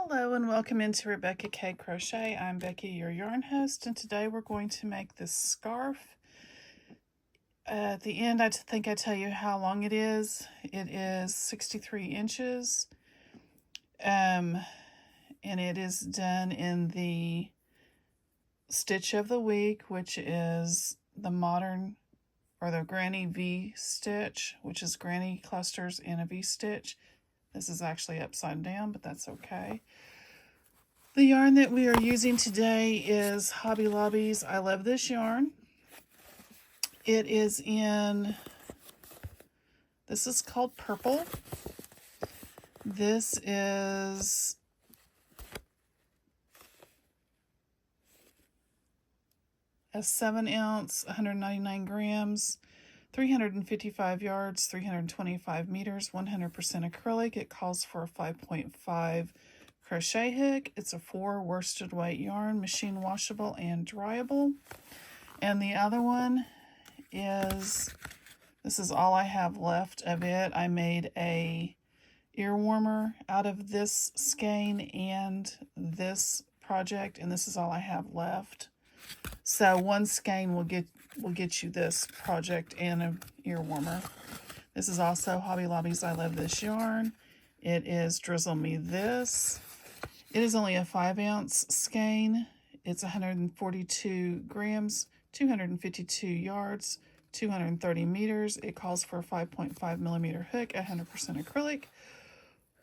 Hello and welcome into Rebecca K Crochet. I'm Becky, your yarn host, and today we're going to make this scarf. At the end, I think I tell you how long it is. It is 63 inches, and it is done in the stitch of the week, which is the modern or the granny V stitch, which is granny clusters in a V stitch. This is actually upside down, but that's okay. The yarn that we are using today is Hobby Lobby's I Love This Yarn. It is this is called Purple. This is a 7-ounce, 199 grams, 355 yards, 325 meters, 100% acrylic. It calls for a 5.5 crochet hook. It's a 4 worsted weight yarn, machine washable and dryable. And the other one is, this is all I have left of it. I made a ear warmer out of this skein and this project, and this is all I have left. So one skein will get you this project and an ear warmer. This is also Hobby Lobby's I Love This Yarn. It is Drizzle Me This. It is only a 5-ounce skein. It's 142 grams, 252 yards, 230 meters. It calls for a 5.5 millimeter hook, 100% acrylic,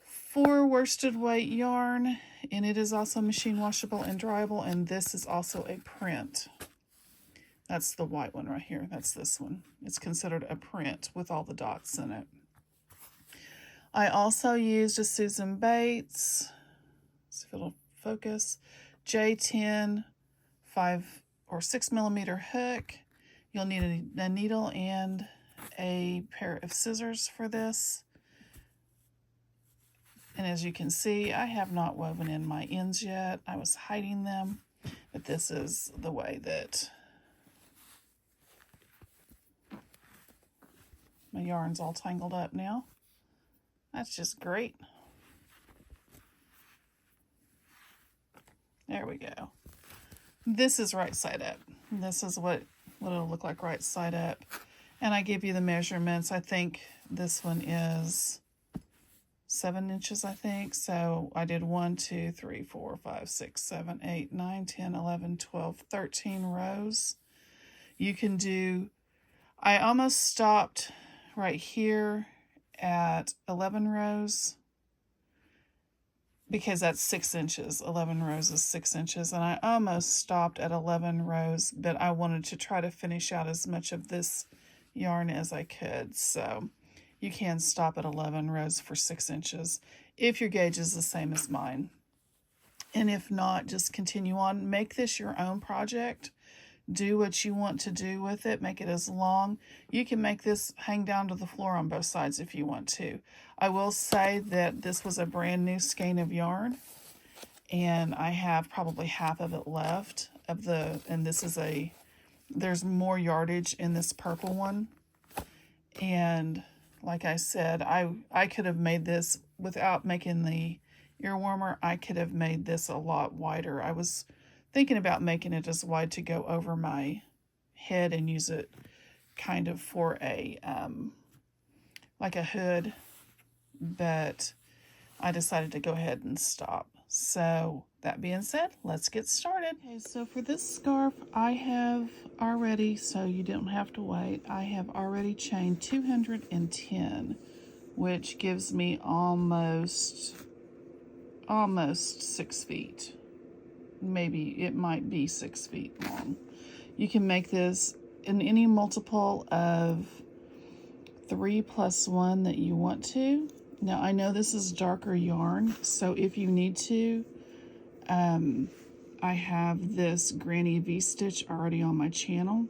4 worsted weight yarn, and it is also machine washable and dryable, and this is also a print. That's the white one right here. That's this one. It's considered a print with all the dots in it. I also used a Susan Bates, see if it'll focus, J10 5 or 6 millimeter hook. You'll need a needle and a pair of scissors for this. And as you can see, I have not woven in my ends yet. I was hiding them, but this is the way that my yarn's all tangled up now. That's just great. There we go. This is right side up. This is what it'll look like right side up. And I give you the measurements. I think this one is 7 inches, I think. So I did 1, 2, 3, 4, 5, 6, 7, 8, 9, 10, 11, 12, 13 rows. You can do, I almost stopped right here at 11 rows. Because that's 6 inches. 11 rows is 6 inches. And I almost stopped at 11 rows, but I wanted to try to finish out as much of this yarn as I could. So you can stop at 11 rows for 6 inches if your gauge is the same as mine. And if not, just continue on. Make this your own project. Do what you want to do with it. Make it as long. You can make this hang down to the floor on both sides if you want to. I will say that this was a brand new skein of yarn, and I have probably half of it left of the, and this is there's more yardage in this purple one. And like I said, I could have made this without making the ear warmer. I could have made this a lot wider. I was thinking about making it as wide to go over my head and use it kind of for a, like a hood, but I decided to go ahead and stop. So that being said, let's get started. Okay, so for this scarf, I have already, so you don't have to wait, I have already chained 210, which gives me almost 6 feet. Maybe it might be 6 feet long. You can make this in any multiple of 3 plus 1 that you want to. Now I know this is darker yarn, so if you need to, I have this Granny V-stitch already on my channel.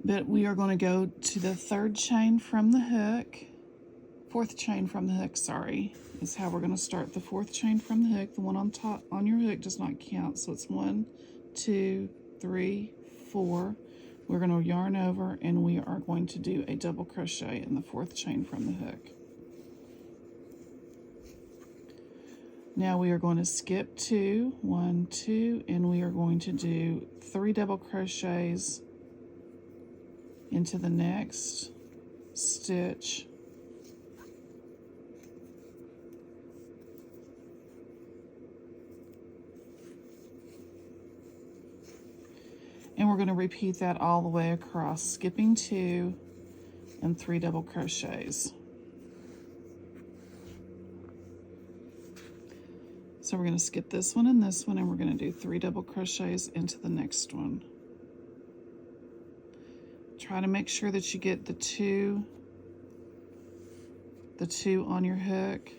But we are going to go to the 3rd chain from the hook, 4th chain from the hook, sorry, is how we're going to start. The 4th chain from the hook, the one on top on your hook does not count, so it's 1, 2, 3, 4. We're going to yarn over, and we are going to do a double crochet in the 4th chain from the hook. Now we are going to skip 2, 1, 2, and we are going to do 3 double crochets into the next stitch. And we're going to repeat that all the way across, skipping 2 and 3 double crochets. So we're going to skip this one and this one, and we're going to do 3 double crochets into the next one. Try to make sure that you get the two on your hook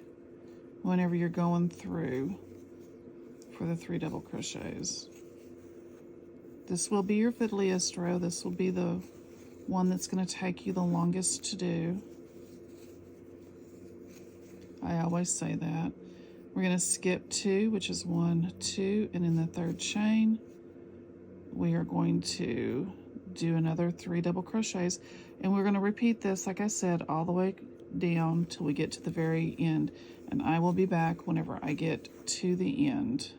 whenever you're going through for the 3 double crochets. This will be your fiddliest row. This will be the one that's going to take you the longest to do. I always say that. We're going to skip 2, which is 1, 2, and in the third chain, we are going to do another 3 double crochets, and we're going to repeat this, like I said, all the way down till we get to the very end, and I will be back whenever I get to the end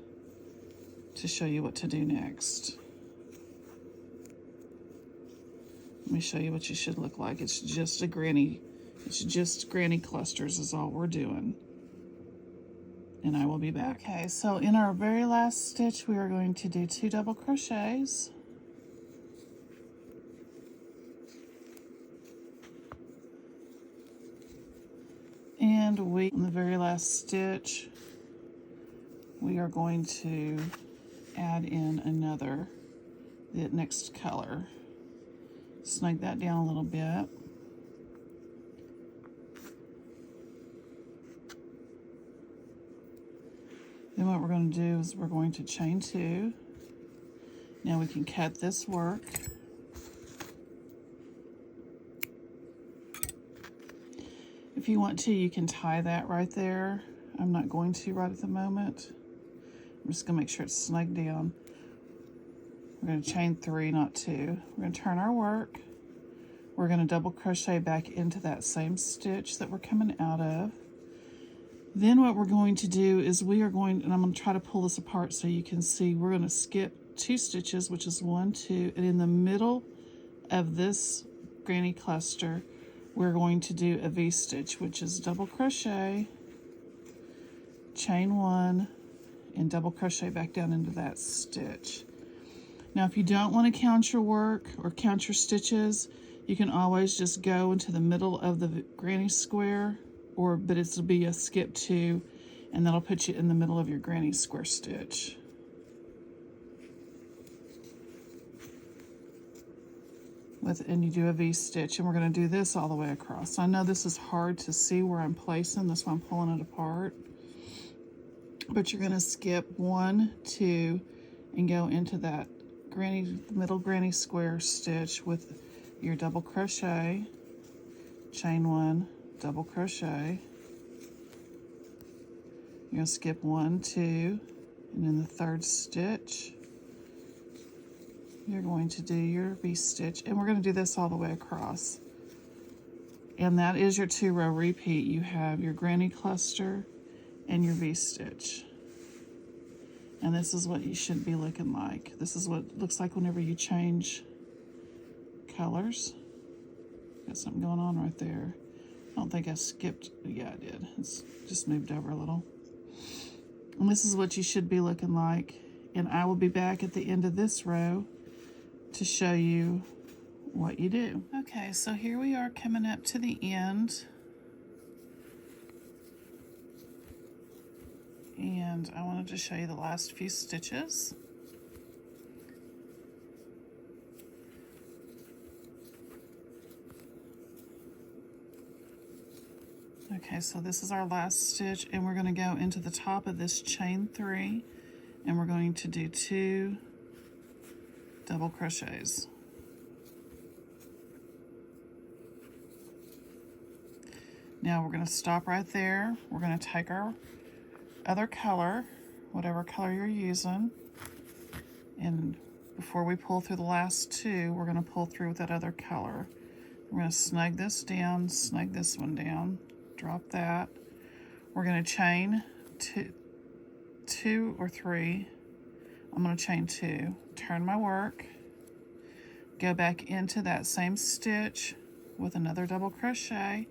to show you what to do next. Let me show you what you should look like. It's just granny clusters is all we're doing. And I will be back. Okay, so in our very last stitch, we are going to do 2 double crochets. And in the very last stitch, we are going to add in the next color. Snug that down a little bit. Then what we're going to do is we're going to chain 2. Now we can cut this work. If you want to, you can tie that right there. I'm not going to right at the moment. I'm just going to make sure it's snug down. We're going to chain 3, not 2. We're going to turn our work. We're going to double crochet back into that same stitch that we're coming out of. Then what we're going to do is and I'm going to try to pull this apart so you can see, we're going to skip 2 stitches, which is 1, 2, and in the middle of this granny cluster, we're going to do a V-stitch, which is double crochet, chain 1, and double crochet back down into that stitch. Now, if you don't want to count your work or count your stitches, you can always just go into the middle of the granny square, but it'll be a skip 2, and that'll put you in the middle of your granny square stitch. And you do a V-stitch, and we're going to do this all the way across. I know this is hard to see where I'm placing, that's why I'm pulling it apart. But you're going to skip 1, 2, and go into that middle granny square stitch with your double crochet, chain 1, double crochet. You're going to skip 1, 2, and in the third stitch, you're going to do your V-stitch, and we're going to do this all the way across. And that is your 2-row repeat. You have your granny cluster and your V-stitch. And this is what you should be looking like. This is what it looks like whenever you change colors. Got something going on right there. I don't think I skipped. Yeah, I did. It's just moved over a little. And this is what you should be looking like. And I will be back at the end of this row to show you what you do. Okay, so here we are coming up to the end. And I wanted to show you the last few stitches. Okay, so this is our last stitch, and we're going to go into the top of this chain 3, and we're going to do 2 double crochets. Now we're going to stop right there. We're going to take our other color, whatever color you're using, and before we pull through the last 2, we're going to pull through with that other color. We're going to snug this down, snug this one down, drop that. We're going to chain 2 or 3. I'm going to chain 2, turn my work, go back into that same stitch with another double crochet.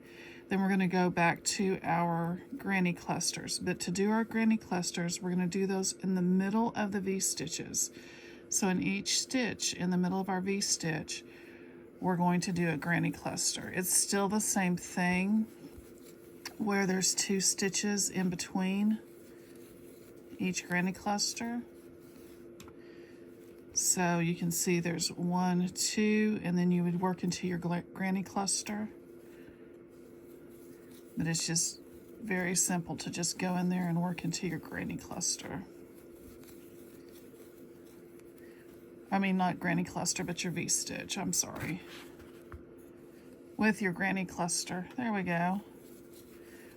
Then we're going to go back to our granny clusters. But to do our granny clusters, we're going to do those in the middle of the V-stitches. So in each stitch in the middle of our V-stitch, we're going to do a granny cluster. It's still the same thing where there's 2 stitches in between each granny cluster. So you can see there's 1, 2, and then you would work into your granny cluster. But it's just very simple to just go in there and work into your granny cluster. I mean, not granny cluster, but your V-stitch, I'm sorry. With your granny cluster, there we go.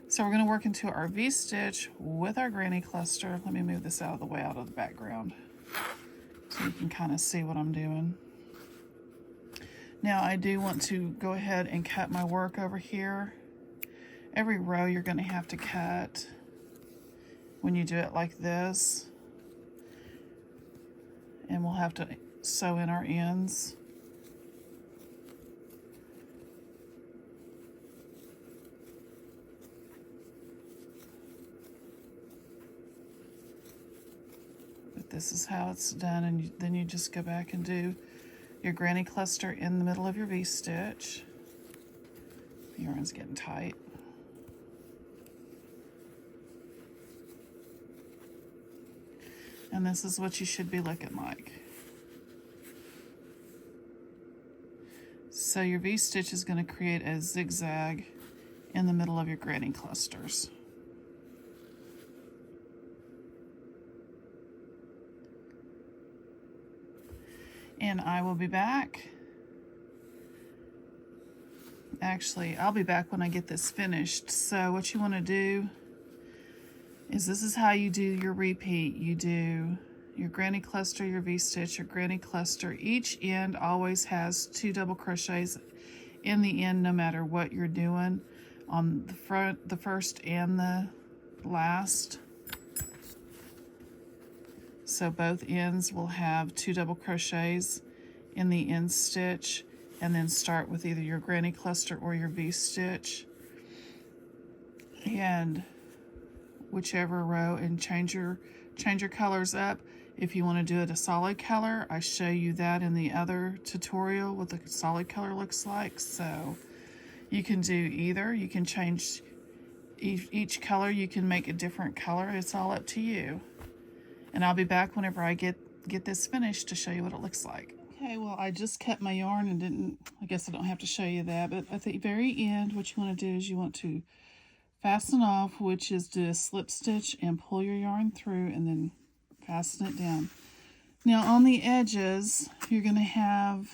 So we're gonna work into our V-stitch with our granny cluster. Let me move this out of the way, out of the background, so you can kind of see what I'm doing. Now I do want to go ahead and cut my work over here. Every row you're going to have to cut when you do it like this. And we'll have to sew in our ends. But this is how it's done, and then you just go back and do your granny cluster in the middle of your V-stitch. The yarn's getting tight. And this is what you should be looking like. So your V-stitch is going to create a zigzag in the middle of your granny clusters. And I will be back. Actually, I'll be back when I get this finished. So what you want to do is, this is how you do your repeat. You do your granny cluster, your V-stitch, your granny cluster. Each end always has 2 double crochets in the end, no matter what you're doing, on the front, the first, and the last. So both ends will have 2 double crochets in the end stitch, and then start with either your granny cluster or your V-stitch. And whichever row, and change your colors up. If you want to do it a solid color, I show you that in the other tutorial, what the solid color looks like. So you can do either. You can change each color. You can make a different color. It's all up to you. And I'll be back whenever I get this finished to show you what it looks like. Okay, well, I just cut my yarn and I guess I don't have to show you that, but at the very end, what you want to do is you want to fasten off, which is do a slip stitch and pull your yarn through and then fasten it down. Now on the edges, you're going to have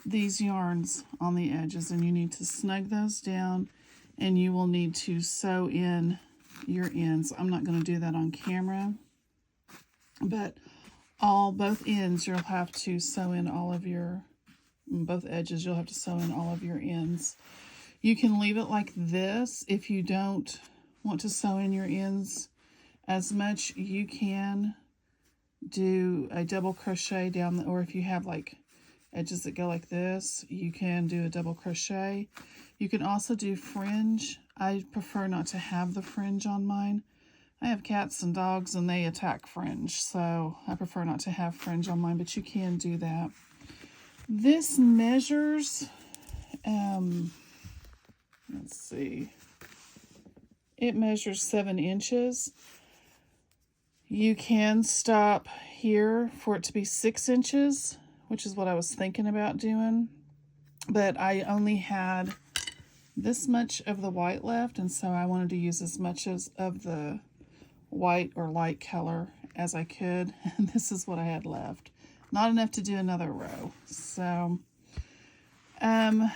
these yarns on the edges, and you need to snug those down, and you will need to sew in your ends. I'm not going to do that on camera, but both ends you'll have to sew in all of your, both edges you'll have to sew in all of your ends. You can leave it like this. If you don't want to sew in your ends as much, you can do a double crochet down the, or if you have like edges that go like this, you can do a double crochet. You can also do fringe. I prefer not to have the fringe on mine. I have cats and dogs and they attack fringe, so I prefer not to have fringe on mine, but you can do that. This measures, let's see, it measures 7 inches. You can stop here for it to be 6 inches, which is what I was thinking about doing, but I only had this much of the white left, and so I wanted to use as much of the white or light color as I could, and this is what I had left. Not enough to do another row. So that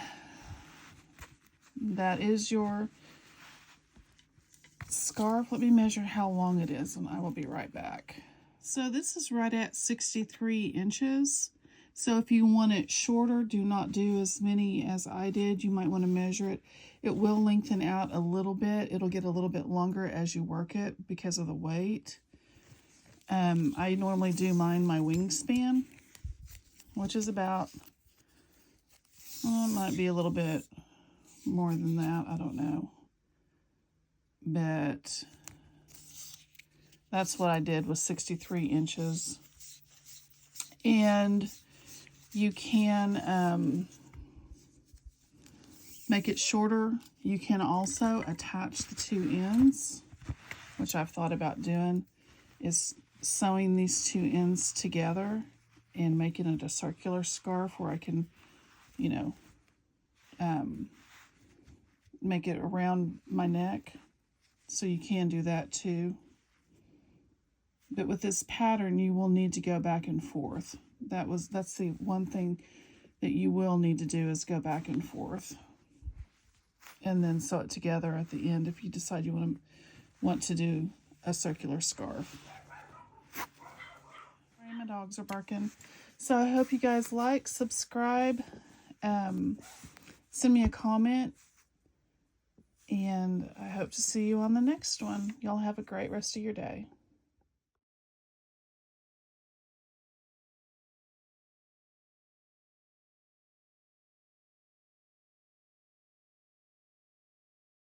is your scarf. Let me measure how long it is and I will be right back. So this is right at 63 inches. So if you want it shorter, do not do as many as I did. You might want to measure it. It will lengthen out a little bit. It'll get a little bit longer as you work it because of the weight. I normally do mine my wingspan, which is about, well, it might be a little bit more than that. I don't know. But that's what I did, was 63 inches. And you can make it shorter. You can also attach the two ends, which I've thought about doing, is sewing these two ends together and making it a circular scarf where I can, you know, make it around my neck. So you can do that too. But with this pattern, you will need to go back and forth. That's the one thing that you will need to do, is go back and forth. And then sew it together at the end if you decide you want to do a circular scarf. My dogs are barking. So I hope you guys like, subscribe, send me a comment, and I hope to see you on the next one. Y'all have a great rest of your day.